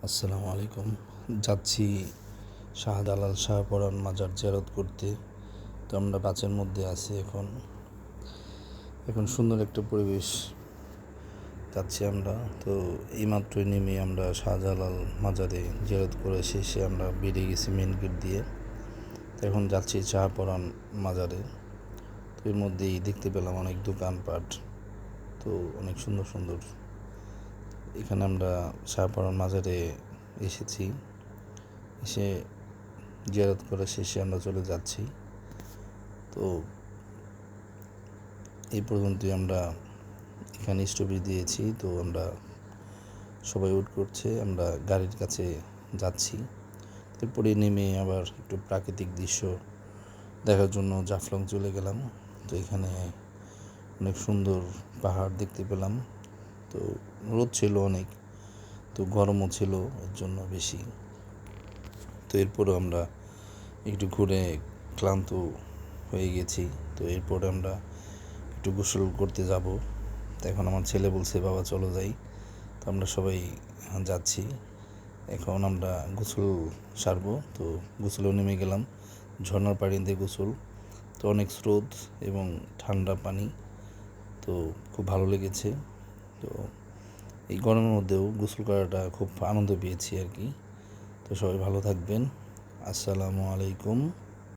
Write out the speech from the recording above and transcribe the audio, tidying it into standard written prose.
আসসালামু আলাইকুম। যাচ্ছি শাহজালাল শাহপরান মাজার জিয়ারত করতে। তো আমরা বাসের মধ্যে আছি এখন সুন্দর একটা পরিবেশ যাচ্ছি আমরা। তো এইমাত্রই নেমে আমরা শাহজালাল মাজারে জিয়ারত করে শেষে আমরা বেরিয়ে গেছি মেন গেট দিয়ে। তো এখন যাচ্ছি শাহপরান মাজারে। তো এর মধ্যেই দেখতে পেলাম অনেক দোকানপাট, তো অনেক সুন্দর সুন্দর। এখানে আমরা শাহপরান মাজারে এসে জিয়ারত করে শেষে আমরা চলে যাচ্ছি। তো এই পর্যন্তই আমরা এখানে স্টপেজ দিয়েছি। তো আমরা সবাই ওয়েট করছে, আমরা গাড়ির কাছে যাচ্ছি। এরপরে নেমে আবার একটু প্রাকৃতিক দৃশ্য দেখার জন্য জাফলং চলে গেলাম। তো এখানে অনেক সুন্দর পাহাড় দেখতে পেলাম। তো রোদ ছিল অনেক, তো গরমও ছিল এর জন্য বেশি। তো এরপরেও আমরা একটু ঘুরে ক্লান্ত হয়ে গেছি। তো এরপরে আমরা একটু গোসল করতে যাব। তো এখন আমার ছেলে বলছে, বাবা চলো যাই। তো আমরা সবাই যাচ্ছি। এখন আমরা গোসল সারবো। তো গোসলেও নেমে গেলাম, ঝর্নার পানিতে গোসল। তো অনেক স্রোত এবং ঠান্ডা পানি, তো খুব ভালো লেগেছে। তো এই গরমের মধ্যেও গোসল করাটা খুব আনন্দ পেয়েছি আর কি। তো সবাই ভালো থাকবেন। আসসালামু আলাইকুম।